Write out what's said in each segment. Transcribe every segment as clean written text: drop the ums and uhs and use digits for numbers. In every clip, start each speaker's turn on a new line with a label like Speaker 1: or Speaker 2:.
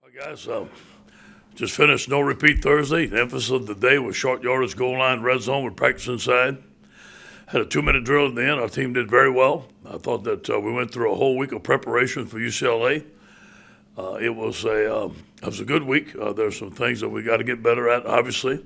Speaker 1: Hi guys, just finished no repeat Thursday. The emphasis of the day was short yardage, goal line, red zone. We practiced inside. Had a 2-minute drill at the end. Our team did very well. I thought that we went through a whole week of preparation for UCLA. It was a good week. There's some things that we got to get better at. Obviously,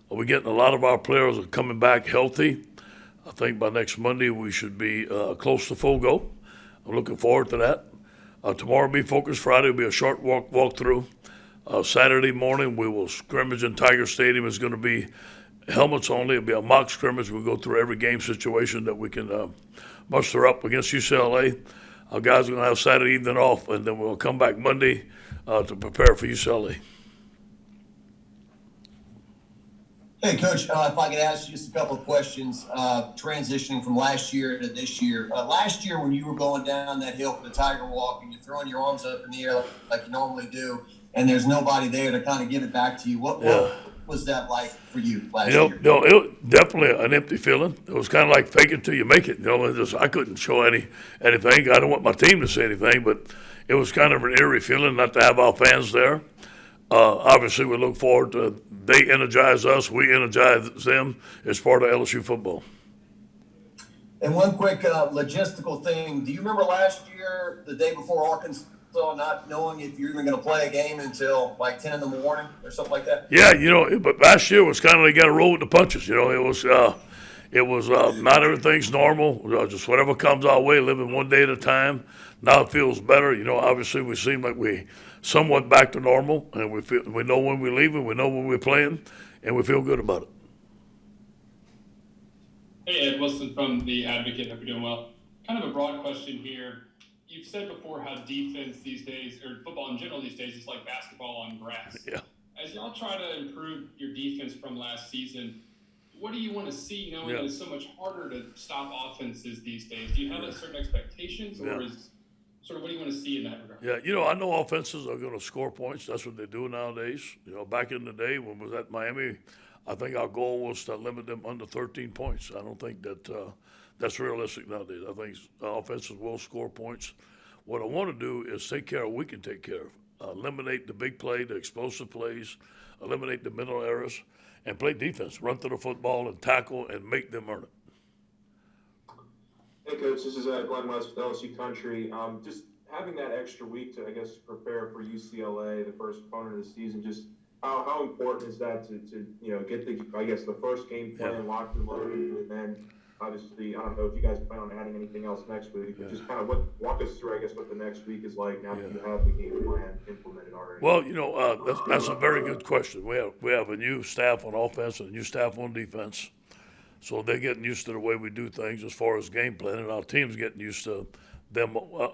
Speaker 1: we're getting a lot of our players are coming back healthy. I think by next Monday we should be close to full go. I'm looking forward to that. Tomorrow will be focus. Friday will be a short walkthrough. Saturday morning we will scrimmage in Tiger Stadium. It's going to be helmets only. It'll be a mock scrimmage. We'll go through every game situation that we can muster up against UCLA. Our guys are going to have Saturday evening off, and then we'll come back Monday to prepare for UCLA.
Speaker 2: Hey, Coach, if I could ask you just a couple of questions, transitioning from last year to this year. Last year when you were going down that hill for the Tiger Walk and you're throwing your arms up in the air like you normally do, and there's nobody there to kind of give it back to you, what was that like for you last year?
Speaker 1: No, it was definitely an empty feeling. It was kind of like fake it till you make it. I couldn't show anything. I don't want my team to say anything, but it was kind of an eerie feeling not to have our fans there. Obviously, we look forward to they energize us, we energize them as part of LSU football.
Speaker 2: And one quick logistical thing. Do you remember last year, the day before Arkansas, not knowing if you're even going to play a game until like 10 in the morning or something like that?
Speaker 1: Yeah, but last year was kind of, you got to roll with the punches. It was not everything's normal. Just whatever comes our way, living one day at a time. Now it feels better. Obviously we seem like we somewhat back to normal, and we know when we're leaving, we know when we're playing, and we feel good about it.
Speaker 3: Hey, Ed Wilson from The Advocate. Hope you're doing well. Kind of a broad question here. You've said before how defense these days, or football in general these days, is like basketball on grass.
Speaker 1: Yeah.
Speaker 3: As y'all try to improve your defense from last season, what do you want to see, knowing that it's so much harder to stop offenses these days? Do you have certain expectations, or is sort of what do you want to see in that regard?
Speaker 1: Yeah, I know offenses are going to score points. That's what they do nowadays. Back in the day when we was at Miami, I think our goal was to limit them under 13 points. I don't think that that's realistic nowadays. I think offenses will score points. What I want to do is take care of what we can take care of. Eliminate the big play, the explosive plays, eliminate the mental errors, and play defense. Run to the football and tackle and make them earn it.
Speaker 4: Hey, Coach, this is Glenn West with LSU Country. Just having that extra week to, prepare for UCLA, the first opponent of the season, just how important is that to get the first game plan locked and loaded, and then obviously, I don't know if you guys plan on adding anything else next week, but just kind of walk us through, what the next week is like now that you have the game plan implemented already.
Speaker 1: Well, that's a very good question. We have a new staff on offense and a new staff on defense. So they're getting used to the way we do things as far as game plan, and our team's getting used to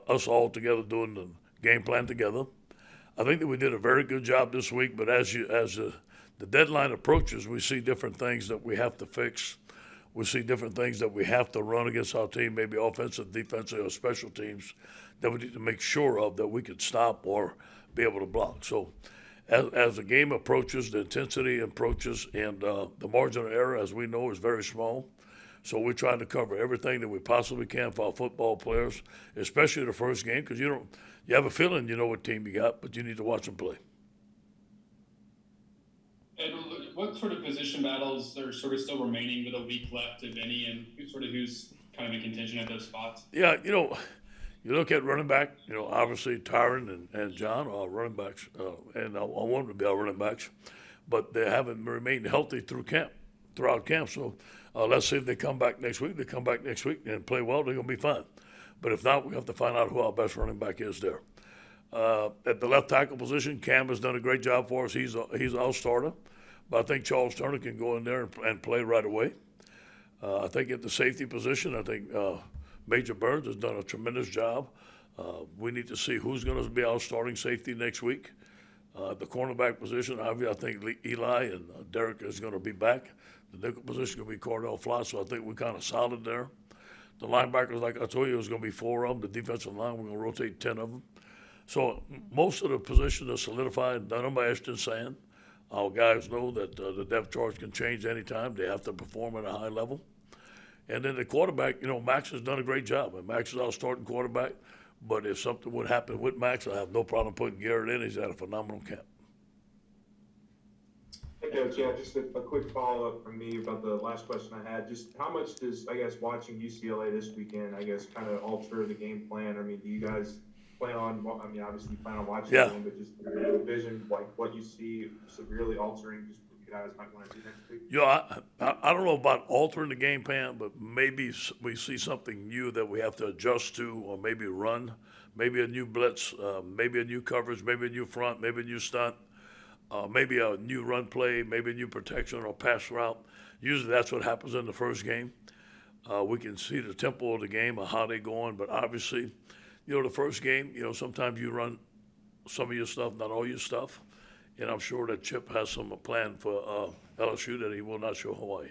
Speaker 1: us all together doing the game plan together. I think that we did a very good job this week, but as the deadline approaches, we see different things that we have to fix. We see different things that we have to run against our team, maybe offensive, defensive, or special teams, that we need to make sure of that we could stop or be able to block. So as the game approaches, the intensity approaches, and the margin of error, as we know, is very small. So we're trying to cover everything that we possibly can for our football players, especially the first game, because you have a feeling you know what team you got, but you need to watch them play.
Speaker 3: And what sort of position battles are sort of still remaining with a week left, if any, and who's kind of in contention at those spots?
Speaker 1: Yeah, you look at running back, obviously Tyron and John are running backs, and I want them to be our running backs, but they haven't remained healthy throughout camp. So let's see if they come back next week. They come back next week and play well, they're going to be fine. But if not, we have to find out who our best running back is there. At the left tackle position, Cam has done a great job for us. He's our starter. But I think Charles Turner can go in there and play right away. I think at the safety position, I think Major Burns has done a tremendous job. We need to see who's going to be our starting safety next week. The cornerback position, I think Eli and Derek is going to be back. The nickel position will be Cordell Flott, so I think we're kind of solid there. The linebackers, like I told you, there's going to be 4 of them. The defensive line, we're going to rotate 10 of them. So most of the positions are solidified, done them by Ashton Sand. Our guys know that the depth chart can change anytime. They have to perform at a high level. And then the quarterback, Max has done a great job. And Max is our starting quarterback. But if something would happen with Max, I have no problem putting Garrett in. He's had a phenomenal camp.
Speaker 4: Hey, Coach, yeah, just a quick follow-up from me about the last question I had. Just how much does, I guess, watching UCLA this weekend, I guess, kind of alter the game plan? I mean, do you guys plan on, I mean, obviously you plan on watching the game, but just your vision, like what you see severely altering, just what you guys might want to do next week?
Speaker 1: You know, I don't know about altering the game plan, but maybe we see something new that we have to adjust to, or maybe run, maybe a new blitz, maybe a new coverage, maybe a new front, maybe a new stunt. Maybe a new run play, maybe a new protection or pass route. Usually that's what happens in the first game. We can see the tempo of the game or how they're going, but obviously, you know, the first game, you know, sometimes you run some of your stuff, not all your stuff. And I'm sure that Chip has some plan for LSU that he will not show Hawaii.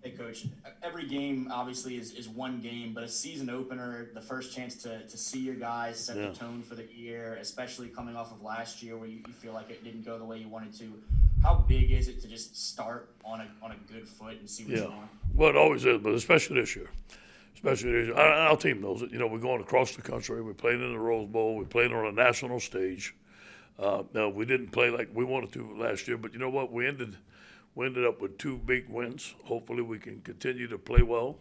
Speaker 5: Hey, Coach, every game obviously is one game, but a season opener, the first chance to see your guys set the tone for the year, especially coming off of last year where you feel like it didn't go the way you wanted to. How big is it to just start on a good foot and see what you want?
Speaker 1: Well, it always is, but especially this year. Our team knows it. You know, we're going across the country. We played in the Rose Bowl. We played on a national stage. Now, we didn't play like we wanted to last year, but you know what? We ended up with 2 big wins. Hopefully we can continue to play well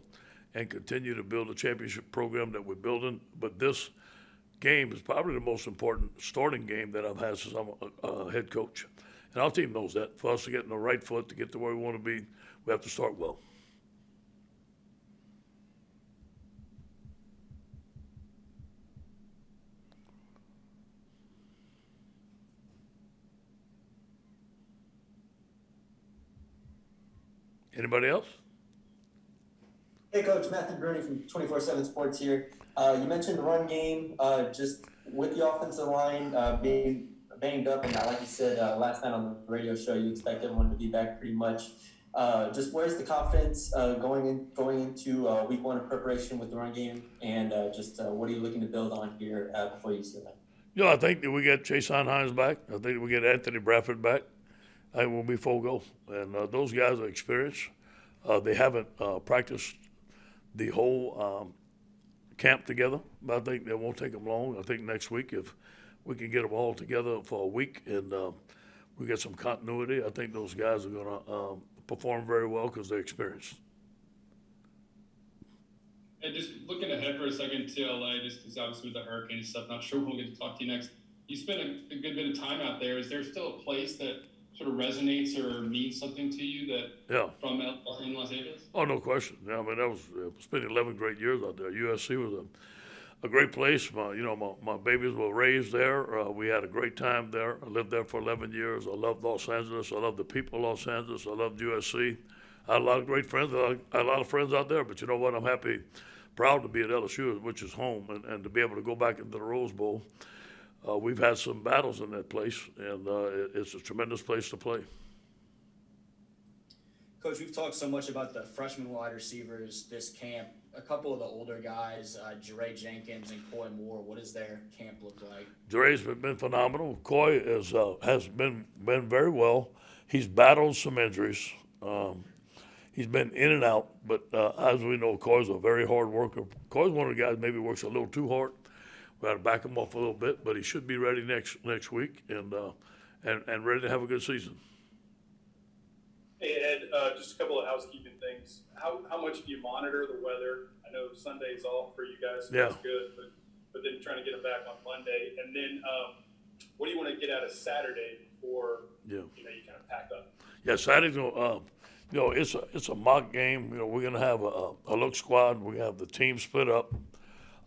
Speaker 1: and continue to build a championship program that we're building. But this game is probably the most important starting game that I've had since I'm a head coach. And our team knows that. For us to get in the right foot, to get to where we want to be, we have to start well. Anybody else?
Speaker 6: Hey, Coach, Matthew Bruni from 24/7 Sports here. You mentioned the run game, just with the offensive line being banged up, and like you said last night on the radio show, you expect everyone to be back pretty much. Just where's the confidence going into week 1 of preparation with the run game, and what are you looking to build on here before you see that?
Speaker 1: You know, I think that we get Jason Hines back. I think we get Anthony Bradford back. I think we'll be full go. And those guys are experienced. They haven't practiced the whole camp together, but I think it won't take them long. I think next week, if we can get them all together for a week and we get some continuity, I think those guys are going to perform very well because they're experienced.
Speaker 3: And just looking ahead for a second to LA, just because obviously with the hurricane and stuff, not sure we'll get to talk to you next. You spent a good bit of time out there. Is there still a place that sort of resonates or means something to you from in Los Angeles?
Speaker 1: Oh, no question. Yeah, I mean, that was spent 11 great years out there. USC was a great place. My babies were raised there. We had a great time there. I lived there for 11 years. I loved Los Angeles. I loved the people of Los Angeles. I loved USC. I had a lot of great friends. I had a lot of friends out there. But you know what? I'm proud to be at LSU, which is home, and to be able to go back into the Rose Bowl. We've had some battles in that place, and it's a tremendous place to play.
Speaker 5: Coach, we've talked so much about the freshman wide receivers this camp. A couple of the older guys, Jere Jenkins and Coy Moore, what does their camp look like?
Speaker 1: Jere's been phenomenal. Coy has been very well. He's battled some injuries. He's been in and out, but as we know, Coy's a very hard worker. Coy's one of the guys maybe works a little too hard. We got to back him off a little bit, but he should be ready next week and ready to have a good season.
Speaker 7: Hey, Ed, just a couple of housekeeping things. How much do you monitor the weather? I know Sunday's off for you guys, so that's good, but then trying to get them back on Monday. And then what do you want to get out of Saturday before you kind of pack up?
Speaker 1: Yeah, Saturday's it's a mock game. We're gonna have a look squad. We have the team split up.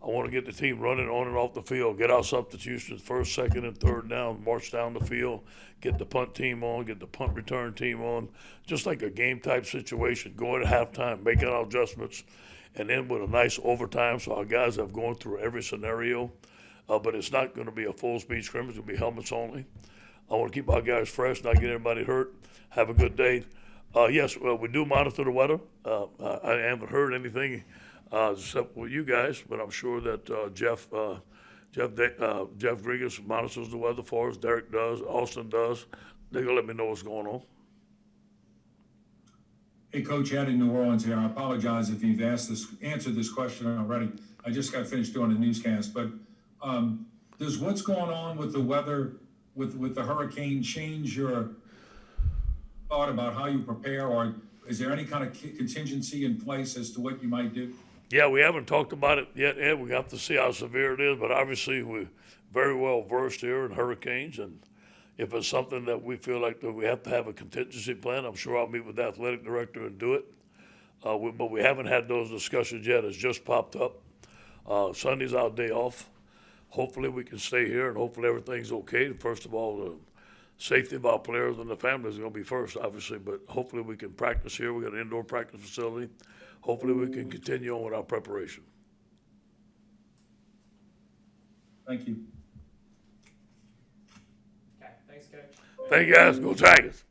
Speaker 1: I want to get the team running on and off the field, get our substitutions first, second, and third down, march down the field, get the punt team on, get the punt return team on, just like a game-type situation, go at halftime, making our adjustments, and then with a nice overtime so our guys have gone through every scenario. But it's not going to be a full-speed scrimmage. It'll be helmets only. I want to keep our guys fresh, not get anybody hurt. Have a good day. Yes, we do monitor the weather. I haven't heard anything except with you guys, but I'm sure that Jeff Grigas monitors the weather for us. Derek does. Austin does. They're gonna let me know what's going on.
Speaker 8: Hey, Coach, Ed in New Orleans here. I apologize if you've answered this question already. I just got finished doing a newscast, but does what's going on with the weather, with the hurricane, change your thought about how you prepare, or is there any kind of contingency in place as to what you might do?
Speaker 1: Yeah, we haven't talked about it yet, Ed. We have to see how severe it is, but obviously we're very well versed here in hurricanes, and if it's something that we feel like that we have to have a contingency plan, I'm sure I'll meet with the athletic director and do it. But we haven't had those discussions yet. It's just popped up. Sunday's our day off. Hopefully we can stay here, and hopefully everything's okay. First of all, the safety of our players and the families is going to be first, obviously, but hopefully we can practice here. We got an indoor practice facility. Hopefully we can continue on with our preparation.
Speaker 8: Thank you.
Speaker 9: Okay, thanks, Coach.
Speaker 1: Thank you, guys. Go Tigers.